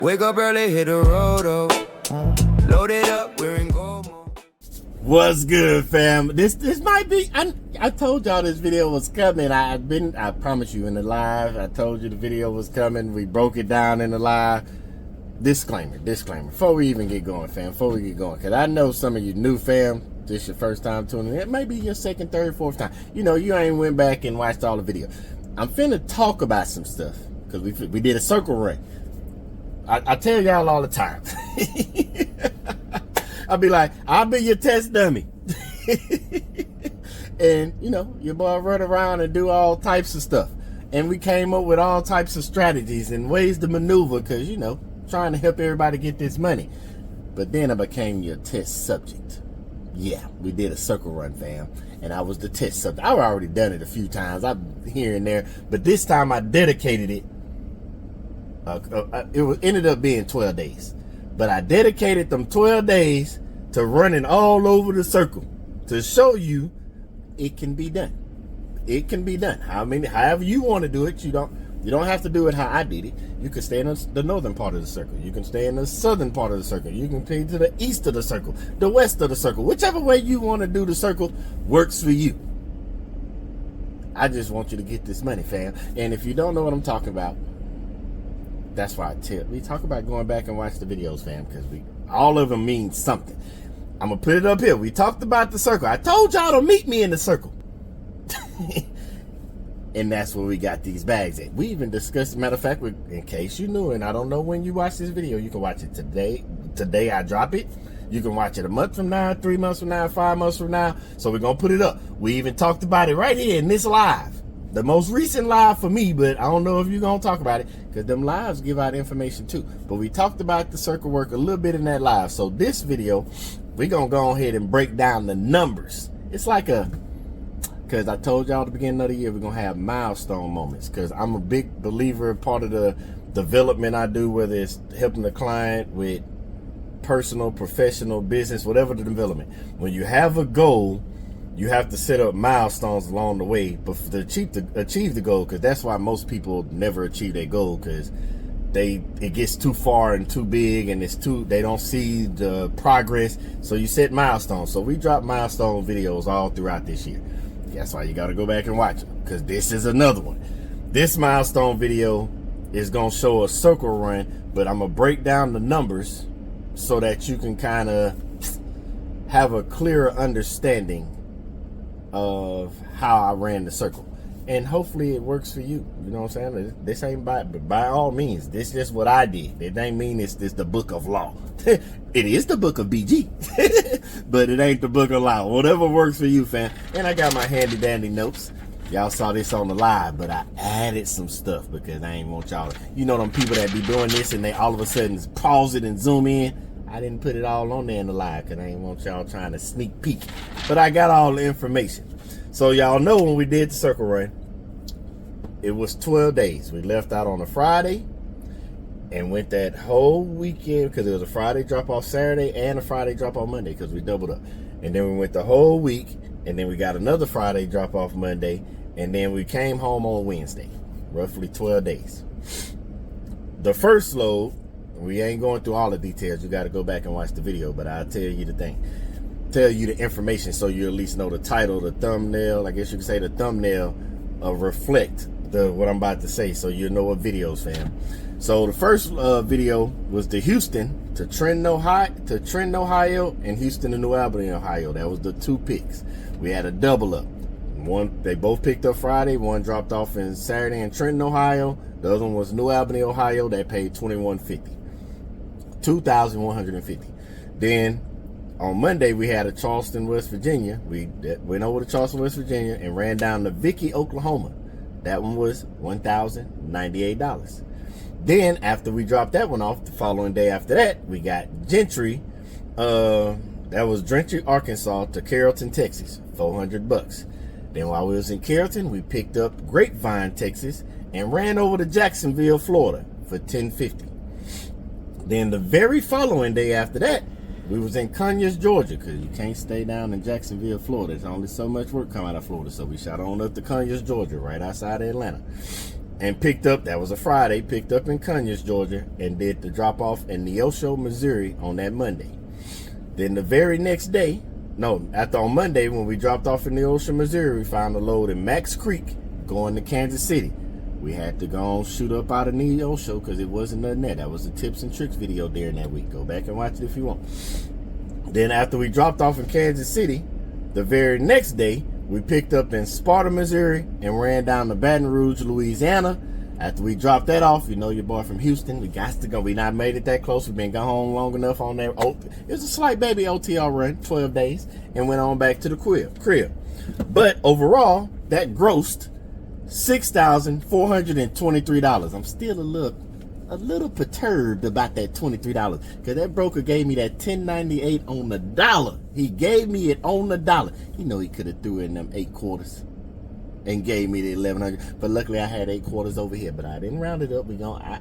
Wake up early, hit the road, load it up, we're in go mode. What's good, fam? This might be. I told y'all this video was coming. I promise you in the live. I told you the video was coming. We broke it down in the live. Disclaimer. Before we even get going, fam. Because I know some of you new, fam. This your first time tuning in. It may be your second, third, fourth time. You know, you ain't went back and watched all the video. I'm finna talk about some stuff because we did a circle run. I tell y'all all the time. I'll be like, I'll be your test dummy. And, you know, your boy run around and do all types of stuff. And we came up with all types of strategies and ways to maneuver because, you know, trying to help everybody get this money. But then I became your test subject. Yeah, we did a circle run, fam. And I was the test subject. I've already done it a few times. I'm here and there. But this time I dedicated it. Ended up being 12 days. But I dedicated them 12 days to running all over the circle to show you it can be done. It can be done. However you want to do it. You don't have to do it how I did it. You can stay in the northern part of the circle. You can stay in the southern part of the circle. You can stay to the east of the circle, the west of the circle. Whichever way you want to do the circle works for you. I just want you to get this money, fam. And if you don't know what I'm talking about, that's why we talk about going back and watch the videos, fam, because all of them mean something. I'm going to put it up here. We talked about the circle. I told y'all to meet me in the circle. And that's where we got these bags at. We even discussed, matter of fact, in case you knew, and I don't know when you watch this video, you can watch it today. Today I drop it. You can watch it a month from now, 3 months from now, 5 months from now. So we're going to put it up. We even talked about it right here in this live. The most recent live for me, but I don't know if you're going to talk about it because them lives give out information too. But we talked about the circle work a little bit in that live. So this video, we're going to go ahead and break down the numbers. It's like because I told y'all at the beginning of the year, we're going to have milestone moments because I'm a big believer, part of the development I do, whether it's helping the client with personal, professional, business, whatever the development. When you have a goal, you have to set up milestones along the way but to achieve the goal, because that's why most people never achieve their goal, because it gets too far and too big and they don't see the progress. So you set milestones. So we drop milestone videos all throughout this year. That's why you got to go back and watch them, because this is another one. This milestone video is going to show a circle run, but I'm going to break down the numbers so that you can kind of have a clearer understanding of how I ran the circle, and hopefully it works for you. You know what I'm saying? This ain't by all means, this is just what I did. It ain't mean it's the book of law. It is the book of BG, but it ain't the book of law. Whatever works for you, fam. And I got my handy dandy notes. Y'all saw this on the live, but I added some stuff because I ain't want y'all, you know, them people that be doing this and they all of a sudden pause it and zoom in. I didn't put it all on there in the live because I ain't want y'all trying to sneak peek. But I got all the information. So y'all know when we did the circle run, it was 12 days. We left out on a Friday and went that whole weekend because it was a Friday drop off Saturday and a Friday drop off Monday because we doubled up. And then we went the whole week, and then we got another Friday drop off Monday, and then we came home on Wednesday. Roughly 12 days. The first load, we ain't going through all the details. You got to go back and watch the video, but I'll tell you the thing. Tell you the information so you at least know the title, the thumbnail. I guess you could say the thumbnail reflect what I'm about to say, so you know what videos, fam. So the first video was the Houston to Trenton, Ohio, and Houston to New Albany, Ohio. That was the two picks. We had a double up. They both picked up Friday. One dropped off in Saturday in Trenton, Ohio. The other one was New Albany, Ohio. That paid $2,150. Then on Monday, we had a Charleston, West Virginia. We went over to Charleston, West Virginia, and ran down to Vicky, Oklahoma. That one was $1,098. Then after we dropped that one off, the following day after that, we got Gentry. That was Gentry, Arkansas to Carrollton, Texas, $400. Then while we was in Carrollton, we picked up Grapevine, Texas, and ran over to Jacksonville, Florida for $1050. Then the very following day after that, we was in Conyers, Georgia, because you can't stay down in Jacksonville, Florida. There's only so much work come out of Florida. So we shot on up to Conyers, Georgia, right outside of Atlanta. and picked up, that was a Friday, picked up in Conyers, Georgia, and did the drop off in Neosho, Missouri on that Monday. Then the very next day, on Monday when we dropped off in Neosho, Missouri, we found a load in Max Creek going to Kansas City. We had to go on shoot up out of Neosho because it wasn't nothing there. That was the tips and tricks video during that week. Go back and watch it if you want. Then after we dropped off in Kansas City, the very next day, we picked up in Sparta, Missouri, and ran down to Baton Rouge, Louisiana. After we dropped that off, you know your boy from Houston, we got to go. We not made it that close. We've been gone home long enough on that. It was a slight baby OTR run, 12 days, and went on back to the crib. But overall, that grossed $6,423. I'm still a little perturbed about that $23 because that broker gave me that $10.98 on the dollar. He gave me it on the dollar. You know he could have threw in them 8 quarters and gave me the $1,100. But luckily I had 8 quarters over here, but I didn't round it up.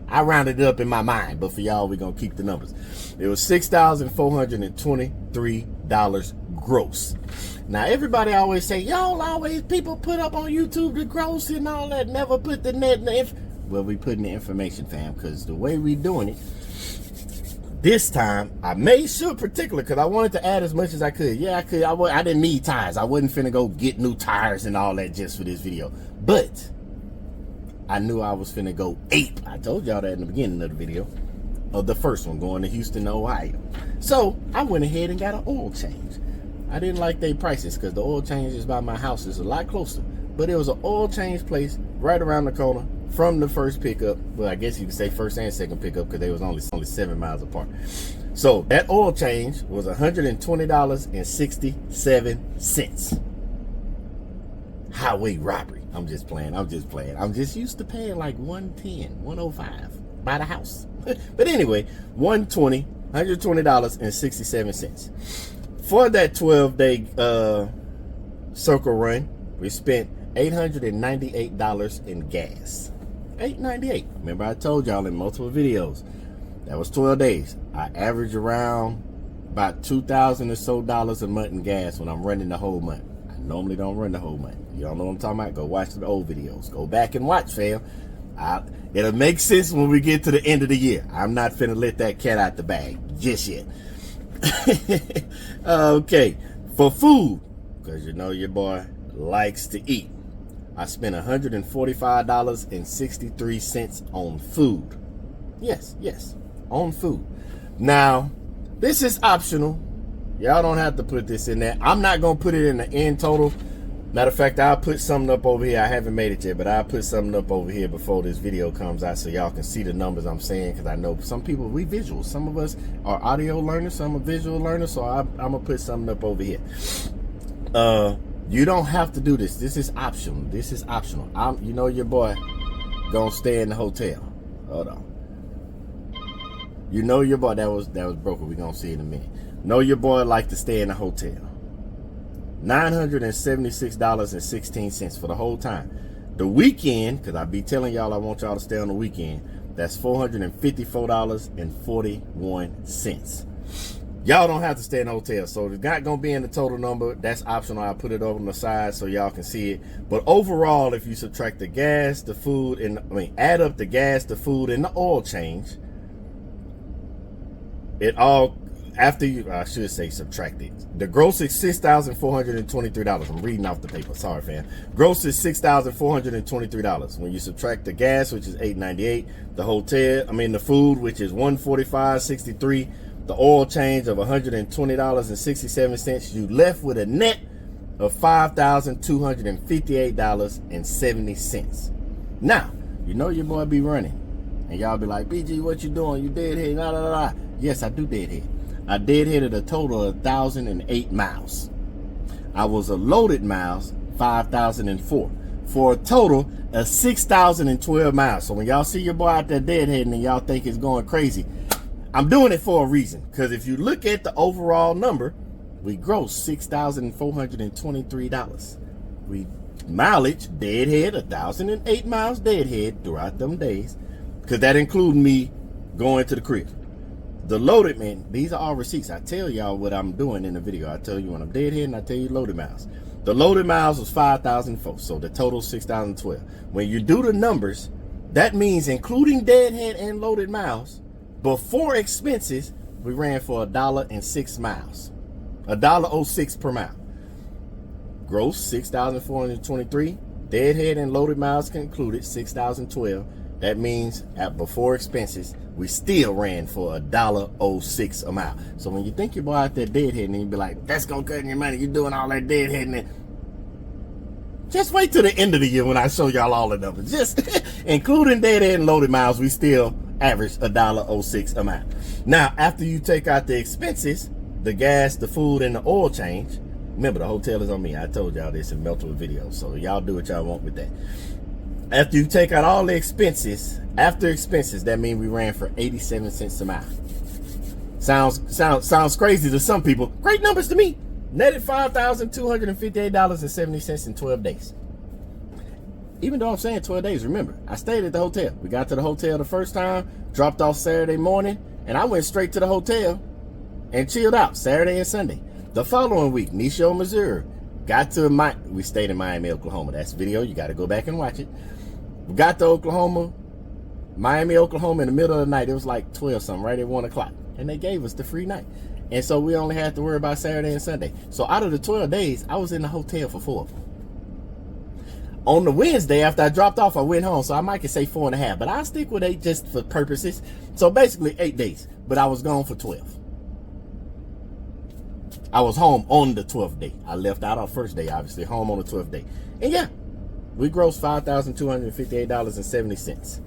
I rounded it up in my mind, but for y'all, we're gonna keep the numbers. It was $6,423 gross. Now everybody always say, people put up on YouTube the gross and all that, never put the net in the well, we putting the information, fam, because the way we doing it, this time, I made sure particular, because I wanted to add as much as I could. Yeah, I could. I didn't need tires. I wasn't finna go get new tires and all that just for this video. But I knew I was finna go ape. I told y'all that in the beginning of the video, of the first one, going to Houston, Ohio. So I went ahead and got an oil change. I didn't like their prices because the oil change is by my house is a lot closer. But it was an oil change place right around the corner from the first pickup. Well, I guess you could say first and second pickup because they was only 7 miles apart. So that oil change was $120.67. Highway robbery. I'm just playing. I'm just used to paying like $110, $105 by the house. But anyway, $120.67. For that 12-day circle run, we spent $898 in gas. $898. Remember I told y'all in multiple videos, that was 12 days. I average around about $2,000 or so a month in gas when I'm running the whole month. I normally don't run the whole month. You don't know what I'm talking about? Go watch the old videos. Go back and watch, fam. It'll make sense when we get to the end of the year. I'm not finna let that cat out the bag just yet. Okay, for food, because you know your boy likes to eat, I spent $145.63 on food. Yes, on food. Now, this is optional. Y'all don't have to put this in there. I'm not going to put it in the end total. Matter of fact, I'll put something up over here. I haven't made it yet, but I'll put something up over here before this video comes out so y'all can see the numbers I'm saying, because I know some people, we visual. Some of us are audio learners, some are visual learners, so I'm going to put something up over here. You don't have to do this. This is optional. This is optional. You know your boy gonna stay in the hotel. Hold on. You know your boy, that was broken. We're gonna see in a minute. Know your boy like to stay in the hotel. $976.16 for the whole time. The weekend, because I be telling y'all I want y'all to stay on the weekend, that's $454.41. Y'all don't have to stay in a hotel, so it's not gonna be in the total number. That's optional. I'll put it over on the side so y'all can see it. But overall, if you subtract the gas, the food, and add up the gas, the food, and the oil change, it all, after you, I should say subtract it. The gross is $6,423. I'm reading off the paper. Sorry, fam. Gross is $6,423. When you subtract the gas, which is $898, the the food, which is $145.63. The oil change of $120.67, you left with a net of $5,258.70. Now, you know your boy be running, and y'all be like, BG, what you doing? You deadhead, nah, nah, nah. Yes, I do deadhead. I deadheaded a total of 1,008 miles. I was a loaded miles, 5,004, for a total of 6,012 miles. So when y'all see your boy out there deadheading and y'all think it's going crazy, I'm doing it for a reason, because if you look at the overall number, we grossed $6,423. We mileage, deadhead, 1,008 miles deadhead throughout them days, because that includes me going to the crib. The loaded, man, these are all receipts. I tell y'all what I'm doing in the video. I tell you when I'm deadhead, and I tell you loaded miles. The loaded miles was 5,004, so the total 6,012. When you do the numbers, That means including deadhead and loaded miles, before expenses, we ran for $1.06 miles. $1.06 per mile. Gross, 6,423. Deadhead and loaded miles included, 6,012. That means at before expenses, we still ran for $1.06 a mile. So when you think your boy out there deadheading, and you be like, that's gonna cut in your money, you're doing all that deadheading. Just wait till the end of the year when I show y'all all the numbers. Just including deadhead and loaded miles, we still average $1.06 a mile. Now, after you take out the expenses, the gas, the food, and the oil change, remember the hotel is on me. I told y'all this in multiple videos, so y'all do what y'all want with that. After you take out all the expenses, after expenses, that means we ran for 87 cents a mile. Sounds crazy to some people. Great numbers to me. Netted $5,258.70 in 12 days. Even though I'm saying 12 days, remember, I stayed at the hotel. We got to the hotel the first time, dropped off Saturday morning, and I went straight to the hotel and chilled out Saturday and Sunday. The following week, Nisho, Missouri, we stayed in Miami, Oklahoma. That's video. You got to go back and watch it. We got to Miami, Oklahoma in the middle of the night. It was like 12 something, right at 1 o'clock. And they gave us the free night. And so we only had to worry about Saturday and Sunday. So out of the 12 days, I was in the hotel for 4 of them. On the Wednesday, after I dropped off, I went home. So I might could say 4.5, but I'll stick with 8 just for purposes. So basically 8 days, but I was gone for 12. I was home on the 12th day. I left out on first day, obviously, home on the 12th day. And yeah, we grossed $5,258.70.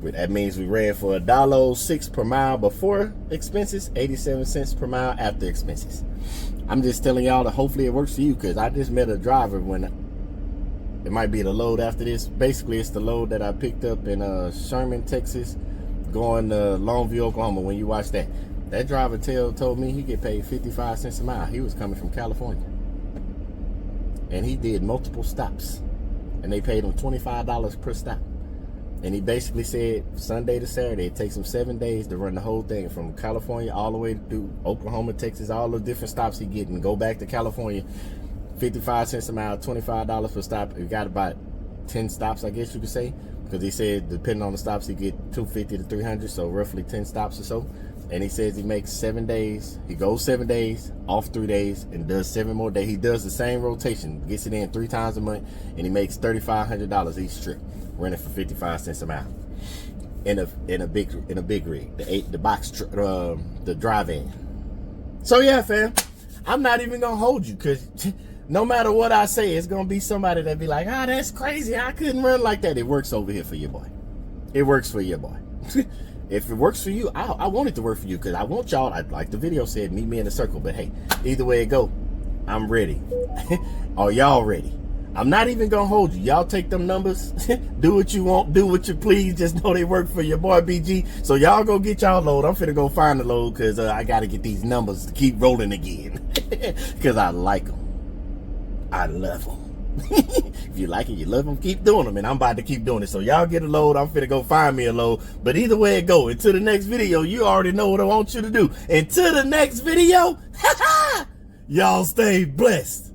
That means we ran for $1.06 per mile before expenses, 87 cents per mile after expenses. I'm just telling y'all that hopefully it works for you, because I just met a driver when it might be the load after this. Basically, it's the load that I picked up in Sherman, Texas, going to Longview, Oklahoma. When you watch that, that driver told me he get paid 55 cents a mile. He was coming from California, and he did multiple stops, and they paid him $25 per stop. And he basically said Sunday to Saturday, it takes him 7 days to run the whole thing from California all the way to Oklahoma, Texas, all the different stops he get, and go back to California. 55 cents a mile, $25 per stop. He got about 10 stops, I guess you could say, because he said depending on the stops, he get 250 to 300, so roughly 10 stops or so. And he says he makes 7 days. He goes 7 days, off 3 days, and does 7 more days. He does the same rotation, gets it in 3 times a month, and he makes $3,500 each trip, running for 55 cents a mile in a big rig, the box the drive-in. So yeah, fam, I'm not even gonna hold you, because no matter what I say, it's gonna be somebody that be like, that's crazy, I couldn't run like that. It works over here for your boy. It works for your boy. If it works for you, I want it to work for you, because I want y'all, like the video said, meet me in the circle. But hey, either way it go, I'm ready. Are y'all ready? I'm not even gonna hold you. Y'all take them numbers, do what you want, do what you please. Just know they work for your boy BG. So y'all go get y'all load. I'm finna go find the load, because I gotta get these numbers to keep rolling again. Because I like them. I love them. If you like it, you love them, keep doing them. And I'm about to keep doing it. So y'all get a load. I'm finna go find me a load. But either way it go, until the next video, you already know what I want you to do. Until the next video, y'all stay blessed.